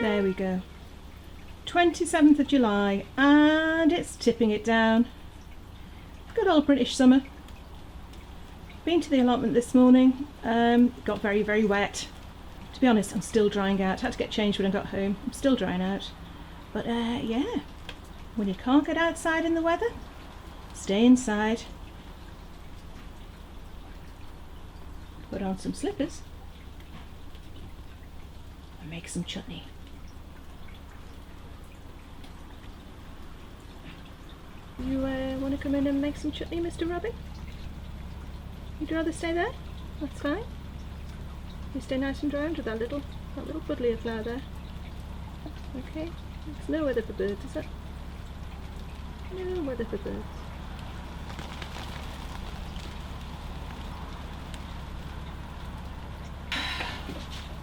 There we go. 27th of July, and it's tipping it down. Good old British summer. Been to the allotment this morning. Got very, very wet. To be honest, I'm still drying out. Had to get changed when I got home. I'm still drying out. But yeah, when you can't get outside in the weather, stay inside. Put on some slippers and make some chutney. You want to come in and make some chutney, Mr. Robin? You'd rather stay there? That's fine. You stay nice and dry under that little buddleia flower there. Okay. It's no weather for birds, is it? No weather for birds.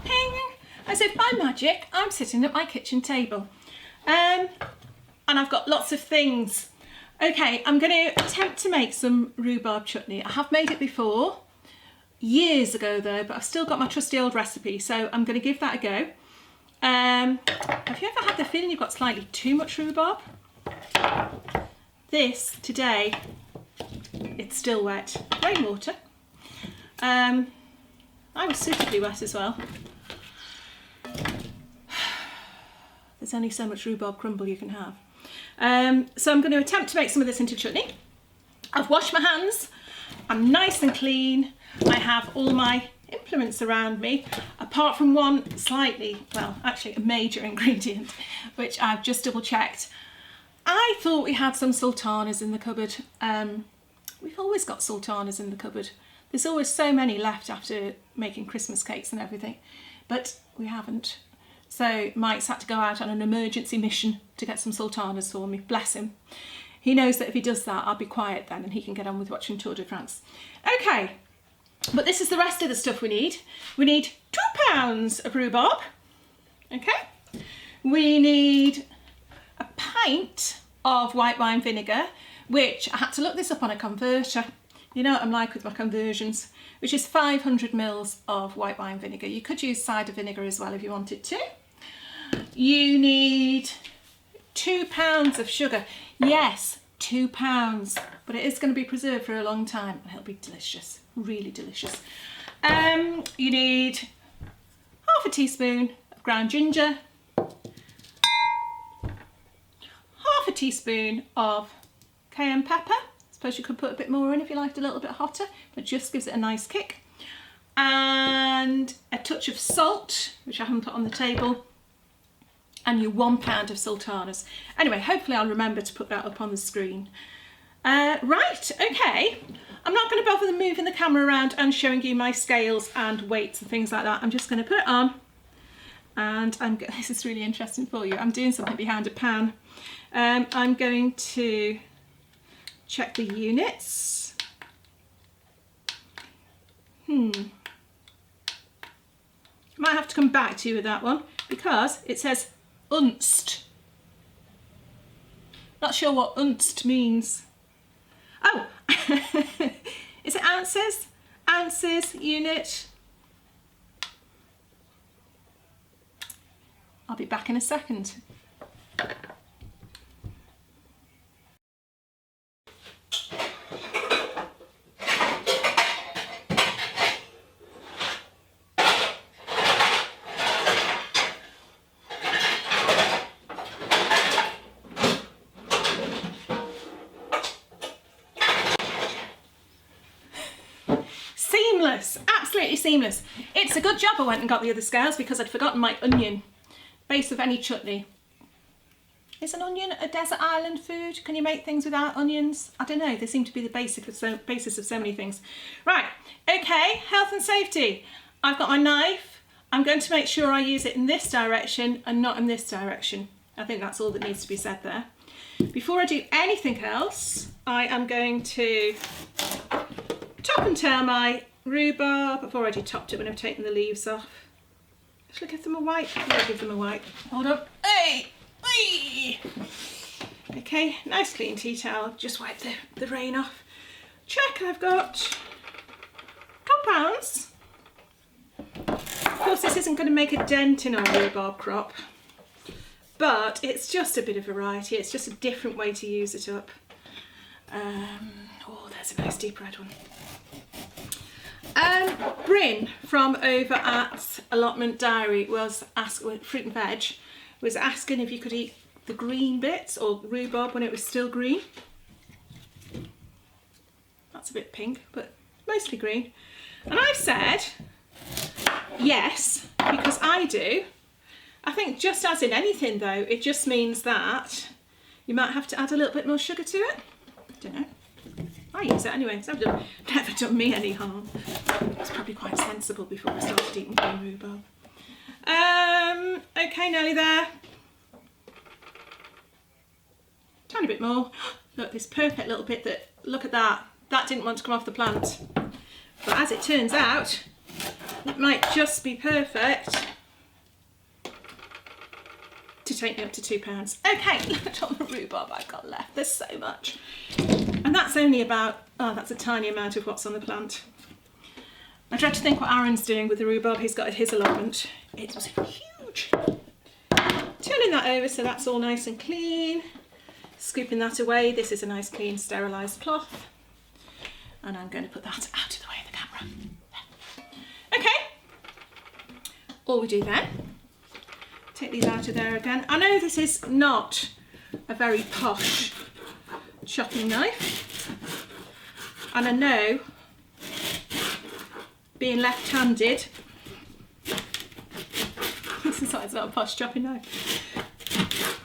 Ping! As if by magic, I'm sitting at my kitchen table. And I've got lots of things. Okay, I'm going to attempt to make some rhubarb chutney. I have made it before, years ago though, but I've still got my trusty old recipe, so I'm going to give that a go. Have you ever had the feeling you've got slightly too much rhubarb? This, today, it's still wet. Rainwater. I was suitably wet as well. There's only so much rhubarb crumble you can have. So I'm going to attempt to make some of this into chutney. I've washed my hands. I'm nice and clean. I have all my implements around me, apart from one slightly, well, actually a major ingredient, which I've just double checked. I thought we had some sultanas in the cupboard. We've always got sultanas in the cupboard. There's always so many left after making Christmas cakes and everything, but we haven't. So Mike's had to go out on an emergency mission to get some sultanas for me, bless him. He knows that if he does that, I'll be quiet then and he can get on with watching Tour de France. Okay, but this is the rest of the stuff we need. We need 2 pounds of rhubarb, okay? We need a pint of white wine vinegar, which I had to look this up on a converter. You know what I'm like with my conversions, which is 500 mils of white wine vinegar. You could use cider vinegar as well if you wanted to. You need 2 pounds of sugar. Yes, 2 pounds, but it is going to be preserved for a long time and it'll be delicious, really delicious. You need half a teaspoon of ground ginger, half a teaspoon of cayenne pepper. I suppose you could put a bit more in if you liked it a little bit hotter, but it just gives it a nice kick. And a touch of salt, which I haven't put on the table, and your 1 pound of sultanas. Anyway, hopefully I'll remember to put that up on the screen. Right, okay. I'm not going to bother moving the camera around and showing you my scales and weights and things like that. I'm just going to put it on, and this is really interesting for you. I'm doing something behind a pan. I'm going to check the units. Might have to come back to you with that one because it says unst. Not sure what unst means. Oh, is it ounces? Ounces, unit. I'll be back in a second. Seamless, absolutely seamless. It's a good job I went and got the other scales because I'd forgotten my onion. Base of any chutney. Is an onion a desert island food? Can you make things without onions? I don't know, they seem to be the basis of so many things. Right, okay, health and safety. I've got my knife. I'm going to make sure I use it in this direction and not in this direction. I think that's all that needs to be said there. Before I do anything else, I am going to top and tail my rhubarb. I've already topped it when I've taken the leaves off. Should I give them a wipe? I'll give them a wipe. Hold on. Hey! Hey! Okay, nice clean tea towel. Just wipe the rain off. Check, I've got 2 pounds. Of course, this isn't going to make a dent in our rhubarb crop. but it's just a bit of variety. It's just a different way to use it up. Oh, there's a nice deep red one. Bryn from over at Allotment Diary was asking, Fruit and Veg, was asking if you could eat the green bits or rhubarb when it was still green. That's a bit pink, but mostly green. And I said yes, because I do. I think just as in anything though, it just means that you might have to add a little bit more sugar to it. I don't know. I use it anyway. It's never done me any harm. It's probably quite sensible before I started eating green rhubarb. Okay, nearly there. Tiny bit more. Look, this perfect little bit that, look at that. That didn't want to come off the plant. But as it turns out, it might just be perfect to take me up to £2. Okay, look at all the rhubarb I've got left. There's so much. And that's only about, oh, that's a tiny amount of what's on the plant. I dread to think what Aaron's doing with the rhubarb he's got at his allotment. It was huge. Turning that over so that's all nice and clean. Scooping that away. This is a nice clean sterilised cloth. And I'm going to put that out of the way of the camera. Okay. All we do then, take these out of there again. I know this is not a very posh chopping knife. And I know, being left-handed, this is why it's not a posh chopping knife.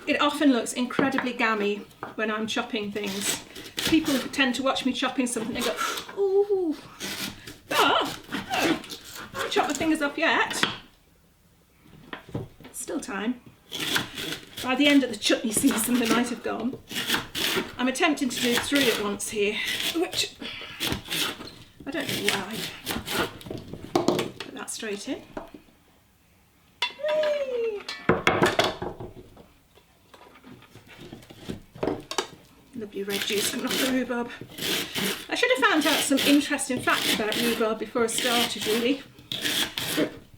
It often looks incredibly gammy when I'm chopping things. People tend to watch me chopping something and go, ooh. But I haven't chopped my fingers off yet. Still time. By the end of the chutney season they might have gone. I'm attempting to do 3 at once here, which I don't know why. Put that straight in. Whee! Lovely red juice coming off the rhubarb. I should have found out some interesting facts about rhubarb before I started, really,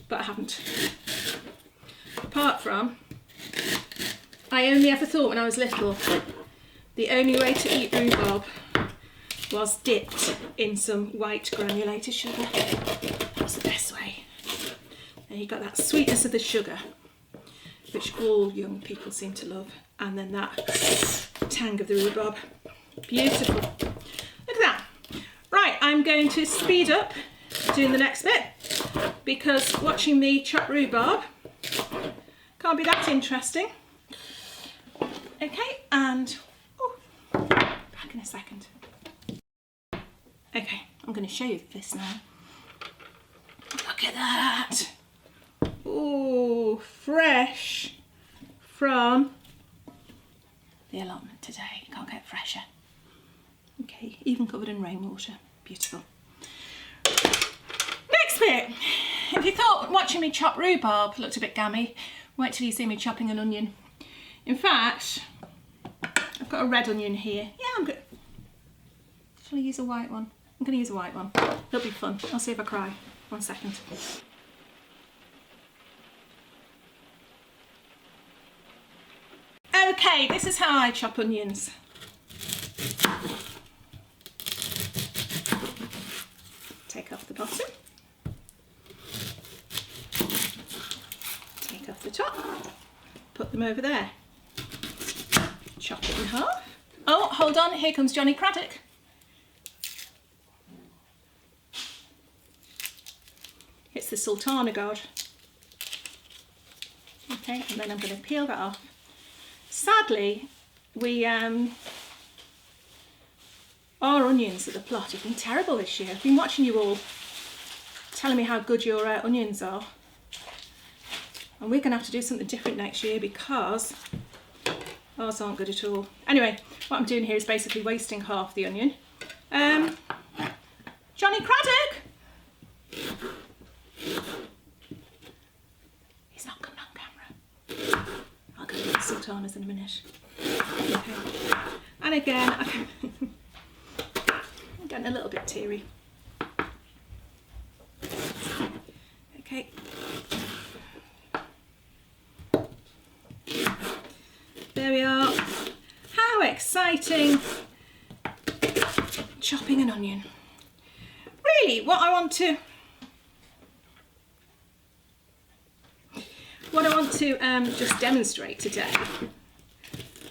but I haven't. Apart from, I only ever thought when I was little, the only way to eat rhubarb was dipped in some white granulated sugar. That's the best way. And you got that sweetness of the sugar, which all young people seem to love, and then that tang of the rhubarb. Beautiful. Look at that. Right, I'm going to speed up doing the next bit, because watching me chop rhubarb can't be that interesting. Okay, and back in a second. Okay, I'm going to show you this now. Look at that. Oh, fresh from the allotment today. Can't get fresher. Okay, even covered in rainwater. Beautiful. Next bit. If you thought watching me chop rhubarb looked a bit gammy, wait till you see me chopping an onion. In fact, I've got a red onion here. Yeah, I'm good. Shall I use a white one? I'm going to use a white one. It'll be fun. I'll see if I cry. 1 second. Okay, this is how I chop onions. Take off the bottom. Take off the top. Put them over there. Chop it in half. Oh, hold on, here comes Johnny Craddock. It's the Sultana God. Okay, and then I'm going to peel that off. Sadly, our onions at the plot have been terrible this year. I've been watching you all telling me how good your onions are. And we're going to have to do something different next year because ours aren't good at all. Anyway, what I'm doing here is basically wasting half the onion. Johnny Craddock! He's not coming on camera. I'll go with the sultanas in a minute. Okay. And again, I'm getting a little bit teary. Okay. exciting chopping an onion. Really, what I want to just demonstrate today,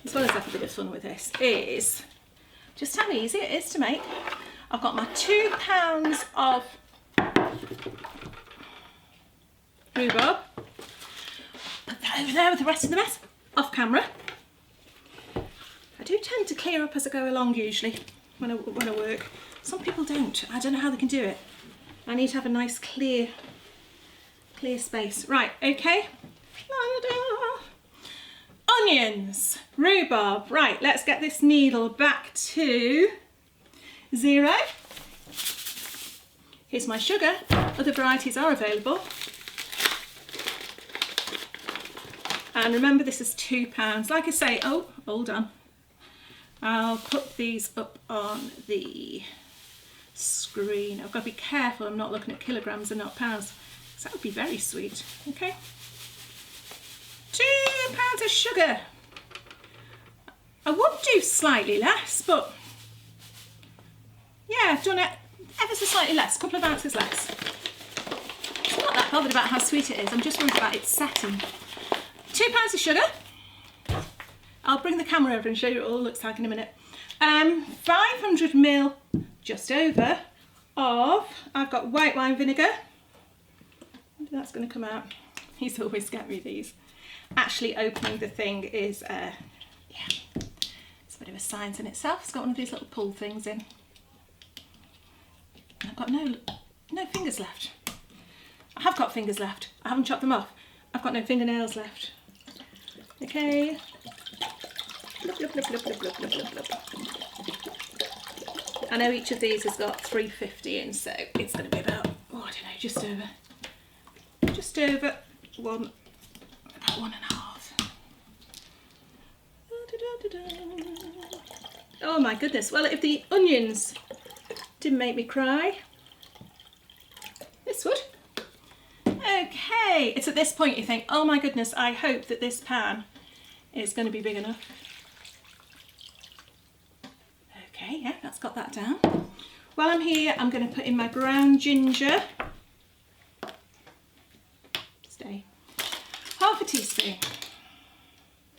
as well as have a bit of fun with this, is just how easy it is to make. I've got my 2 pounds of rhubarb. Put that over there with the rest of the mess, off camera. I do tend to clear up as I go along usually when I work. Some people don't. I don't know how they can do it. I need to have a nice clear space. Right, okay. Onions, rhubarb. Right, let's get this needle back to 0. Here's my sugar. Other varieties are available. And remember, this is 2 pounds. Like I say, oh, hold on. I'll put these up on the screen. I've got to be careful I'm not looking at kilograms and not pounds, because that would be very sweet. Okay. 2 pounds of sugar. I would do slightly less, but yeah, I've done it ever so slightly less, a couple of ounces less. I'm not that bothered about how sweet it is, I'm just worried about its setting. 2 pounds of sugar. I'll bring the camera over and show you what it all looks like in a minute. 500 ml, just over, of, I've got white wine vinegar. That's going to come out. He's always got me these. Actually opening the thing is, yeah, it's a bit of a science in itself. It's got one of these little pull things in. I've got no fingers left. I have got fingers left. I haven't chopped them off. I've got no fingernails left. Okay. Blub, blub, blub, blub, blub, blub, blub, blub. I know each of these has got 350 in, so it's going to be about, oh, I don't know, just over 1, about 1.5. Oh my goodness. Well, if the onions didn't make me cry, this would. Okay, it's at this point you think, oh my goodness, I hope that this pan is going to be big enough. Okay, yeah, that's got that down. While I'm here, I'm going to put in my ground ginger. Stay. Half a teaspoon.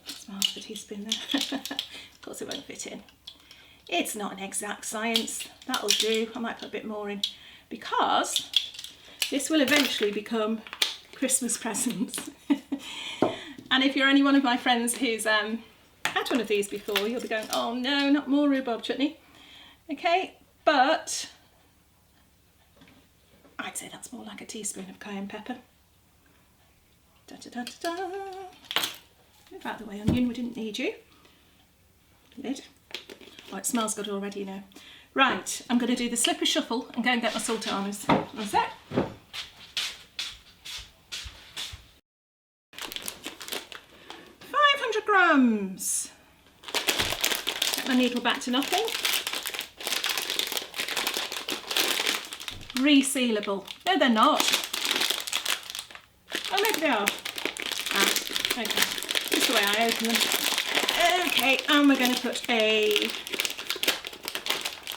That's half a teaspoon there. Of course it won't fit in. It's not an exact science. That'll do. I might put a bit more in, because this will eventually become Christmas presents. And if you're any one of my friends who's had one of these before, you'll be going, oh no, not more rhubarb chutney. Okay, but I'd say that's more like a teaspoon of cayenne pepper. Da, da, da, da, da. Move out of the way, onion, we didn't need you. Lid. Oh, it smells good already, you know. Right, I'm going to do the slipper shuffle and go and get my sultanas. One sec. 500 grams. Get my needle back to nothing. Resealable. No, they're not. Oh, maybe they are. Ah, okay. Just the way I open them. Okay, and we're going to put a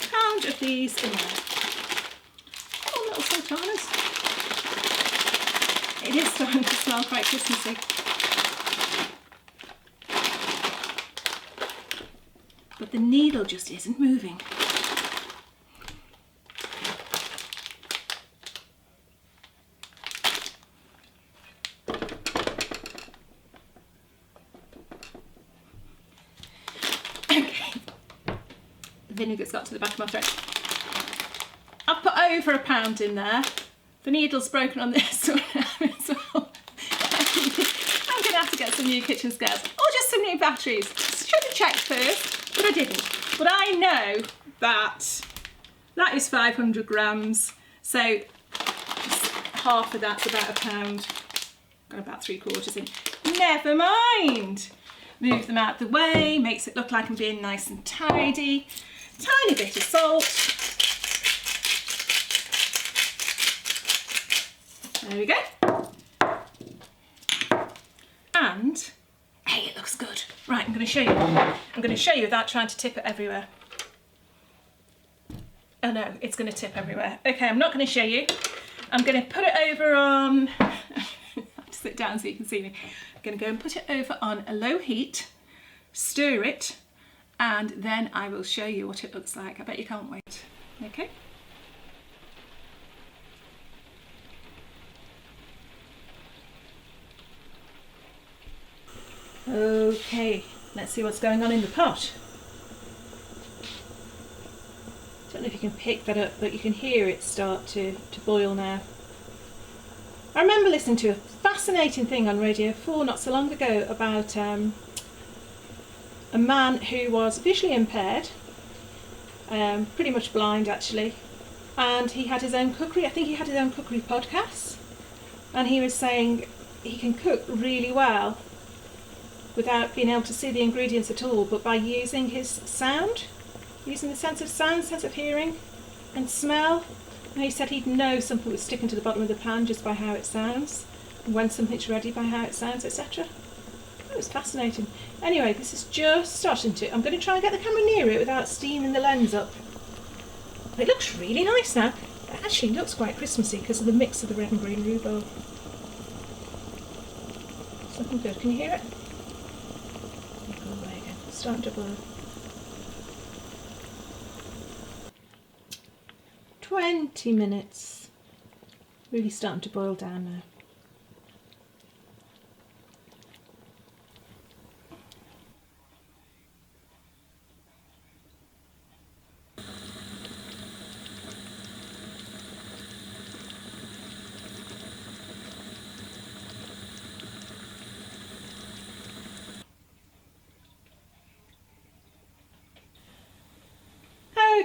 pound of these in there. Oh, little sultanas. It is starting to smell quite Christmassy. But the needle just isn't moving. Vinegar's got to the back of my throat. I've put over a pound in there. The needle's broken on this one as well. I'm going to have to get some new kitchen scales or just some new batteries. Should have checked first, but I didn't. But I know that that is 500 grams, so half of that's about a pound. Got about 3/4 in. Never mind. Move them out the way, makes it look like I'm being nice and tidy. Tiny bit of salt. There we go. And Okay, it looks good. Right, I'm going to show you. I'm going to show you without trying to tip it everywhere. Oh no, it's going to tip everywhere. Okay, I'm not going to show you. I'm going to put it over on... I have to sit down so you can see me. I'm going to go and put it over on a low heat, stir it, and then I will show you what it looks like. I bet you can't wait. Okay? Okay, let's see what's going on in the pot. I don't know if you can pick that up, but you can hear it start to boil now. I remember listening to a fascinating thing on Radio 4 not so long ago about a man who was visually impaired, pretty much blind actually, and he had his own cookery. I think he had his own cookery podcast, and he was saying he can cook really well without being able to see the ingredients at all, but by using his sound, using the sense of sound, sense of hearing and smell. And he said he'd know something was sticking to the bottom of the pan just by how it sounds, and when something's ready by how it sounds, etc. That was fascinating. Anyway, this is just starting to... I'm going to try and get the camera near it without steaming the lens up. It looks really nice now. It actually looks quite Christmassy because of the mix of the red and green rhubarb. It's looking good. Can you hear it? Go away again. It's starting to boil. 20 minutes. Really starting to boil down now.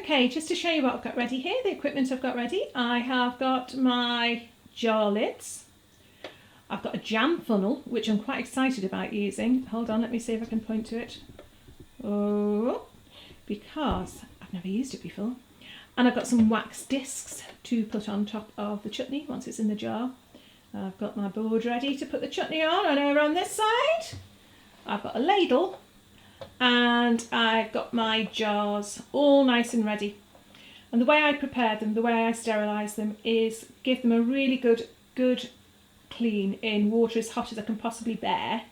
Okay, just to show you what I've got ready here, the equipment I've got ready. I have got my jar lids. I've got a jam funnel, which I'm quite excited about using. Hold on, let me see if I can point to it. Oh, because I've never used it before. And I've got some wax discs to put on top of the chutney once it's in the jar. I've got my board ready to put the chutney on, and over on this side, I've got a ladle. And I've got my jars all nice and ready. And the way I prepare them, the way I sterilise them, is give them a really good clean in water as hot as I can possibly bear,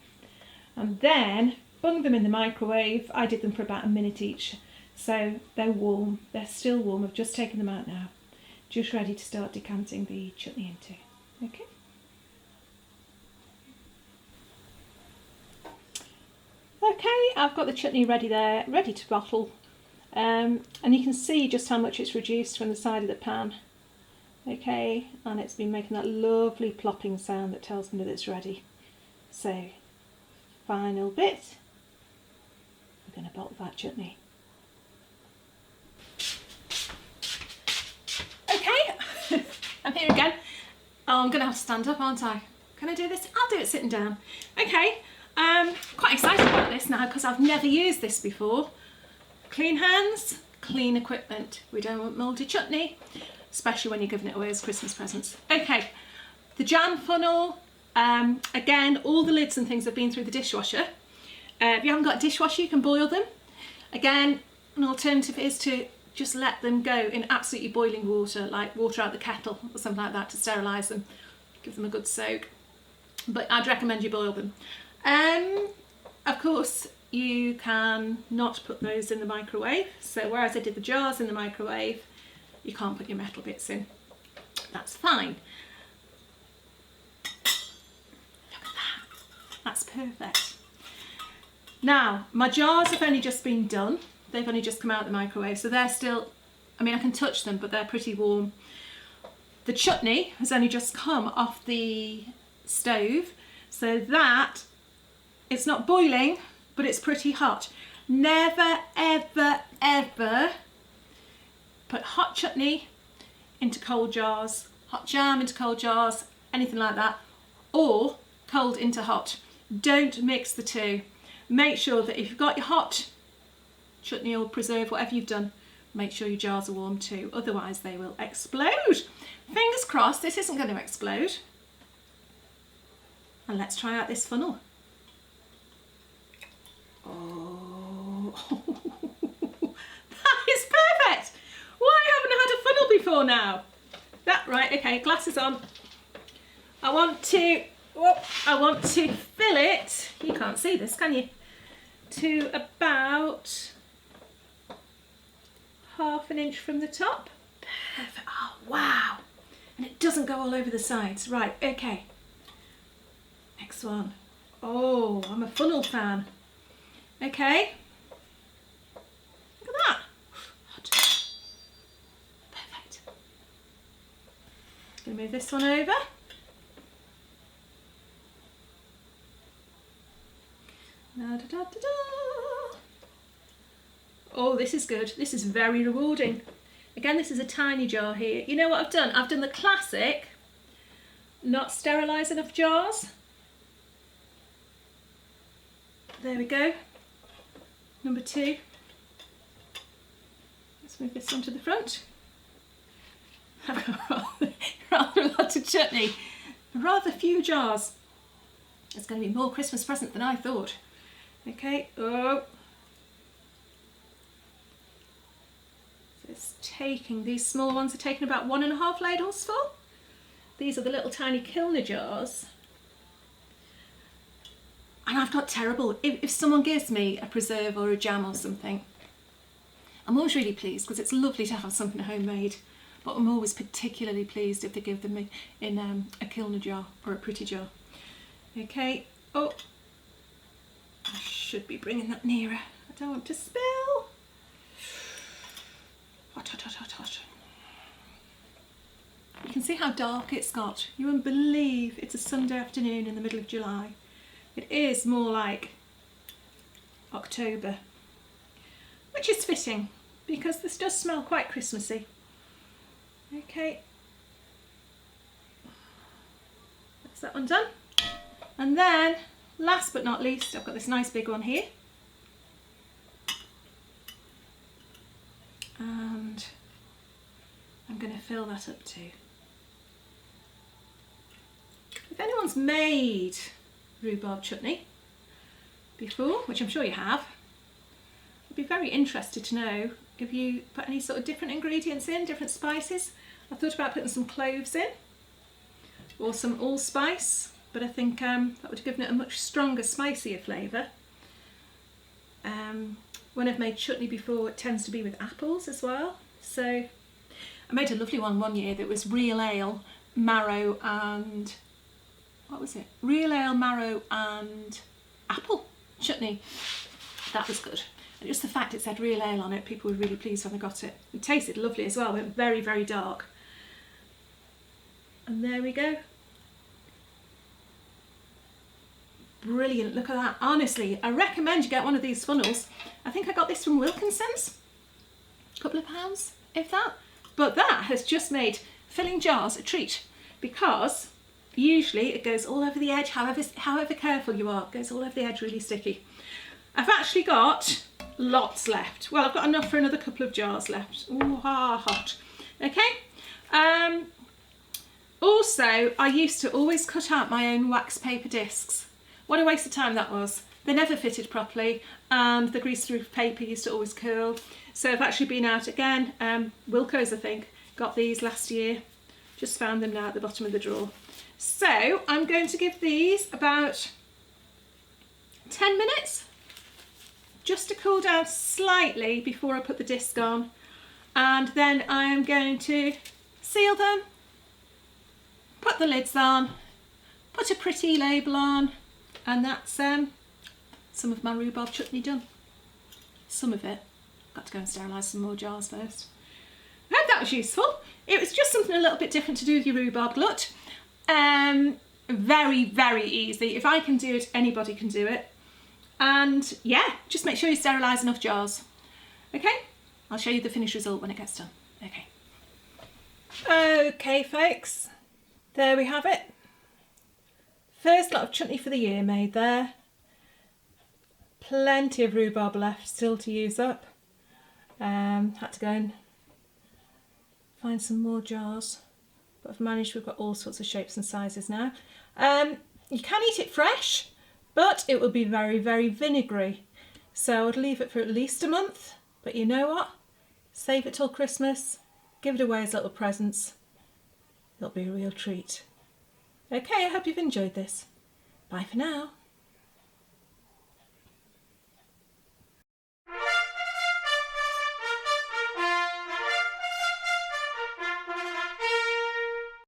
and then bung them in the microwave. I did them for about a minute each, so they're warm. They're still warm. I've just taken them out now, just ready to start decanting the chutney into. Okay. Okay, I've got the chutney ready there, ready to bottle, and you can see just how much it's reduced from the side of the pan. Okay, and it's been making that lovely plopping sound that tells me that it's ready. So, final bit, we're going to bottle that chutney. Okay, I'm here again. Oh, I'm going to have to stand up, aren't I? Can I do this? I'll do it sitting down. Okay. Quite excited about this now because I've never used this before. Clean hands, clean equipment. We don't want mouldy chutney, especially when you're giving it away as Christmas presents. Okay, the jam funnel, again, all the lids and things have been through the dishwasher. If you haven't got a dishwasher, you can boil them. Again, an alternative is to just let them go in absolutely boiling water, like water out the kettle or something like that, to sterilise them. Give them a good soak. But I'd recommend you boil them. Of course, you can not put those in the microwave. So whereas I did the jars in the microwave, you can't put your metal bits in. That's fine. Look at that. That's perfect. Now, my jars have only just been done. They've only just come out of the microwave, so they're still, I mean, I can touch them, but they're pretty warm. The chutney has only just come off the stove, so that it's not boiling, but it's pretty hot. Never, ever, ever put hot chutney into cold jars, hot jam into cold jars, anything like that, or cold into hot. Don't mix the two. Make sure that if you've got your hot chutney or preserve, whatever you've done, make sure your jars are warm too, otherwise they will explode. Fingers crossed this isn't going to explode. And let's try out this funnel. That is perfect. Why haven't I had a funnel before now? Right, okay, glasses on. I want to fill it, you can't see this, can you? To about 1/2 inch from the top. Perfect. Oh, wow. And it doesn't go all over the sides. Right, okay. Next one. Oh, I'm a funnel fan. Okay. Look at that. Perfect. Gonna move this one over. Da, da, da, da, da. Oh, this is good. This is very rewarding. Again, this is a tiny jar here. You know what I've done? I've done the classic, not sterilise enough jars. There we go. Number 2. Let's move this one to the front. I've got rather a lot of chutney. Rather few jars. It's going to be more Christmas present than I thought. Okay. Oh. So it's taking, these small ones are taking about 1.5 ladles full. These are the little tiny Kilner jars. And I've got terrible, if someone gives me a preserve or a jam or something, I'm always really pleased because it's lovely to have something homemade, but I'm always particularly pleased if they give them in a Kilner jar or a pretty jar. Okay, oh, I should be bringing that nearer. I don't want to spill. Hot, hot, hot, hot, hot. You can see how dark it's got. You wouldn't believe it's a Sunday afternoon in the middle of July. It is more like October, which is fitting because this does smell quite Christmassy. Okay, that's that one done. And then, last but not least, I've got this nice big one here. And I'm going to fill that up too. If anyone's made rhubarb chutney before, which I'm sure you have, I'd be very interested to know if you put any sort of different ingredients in, different spices. I thought about putting some cloves in or some allspice, but I think that would have given it a much stronger, spicier flavour. When I've made chutney before, it tends to be with apples as well. So I made a lovely one year that was real ale, marrow and what was it? Real ale, marrow and apple chutney. That was good. And just the fact it said real ale on it, people were really pleased when they got it. It tasted lovely as well, went very, very dark. And there we go. Brilliant, look at that. Honestly, I recommend you get one of these funnels. I think I got this from Wilkinson's. A couple of pounds, if that. But that has just made filling jars a treat because usually it goes all over the edge, however careful you are, it goes all over the edge, really sticky. I've actually got lots left. Well, I've got enough for another couple of jars left. Ooh, hot. Okay. Also, I used to always cut out my own wax paper discs. What a waste of time that was. They never fitted properly and the grease-proof paper used to always curl. So I've actually been out again, Wilko's I think, got these last year. Just found them now at the bottom of the drawer. So I'm going to give these about 10 minutes just to cool down slightly before I put the disc on, and then I am going to seal them, put the lids on, put a pretty label on, and that's some of my rhubarb chutney done. Some of it. Got to go and sterilise some more jars first. I hope that was useful. It was just something a little bit different to do with your rhubarb glut. Very, very easy. If I can do it, anybody can do it. And yeah, just make sure you sterilise enough jars. Okay, I'll show you the finished result when it gets done. Okay folks, there we have it. First lot of chutney for the year made there. Plenty of rhubarb left still to use up. Had to go and find some more jars. But I've managed, we've got all sorts of shapes and sizes now. You can eat it fresh, but it will be very, very vinegary. So I'd leave it for at least a month, but you know what? Save it till Christmas, give it away as little presents. It'll be a real treat. Okay, I hope you've enjoyed this. Bye for now.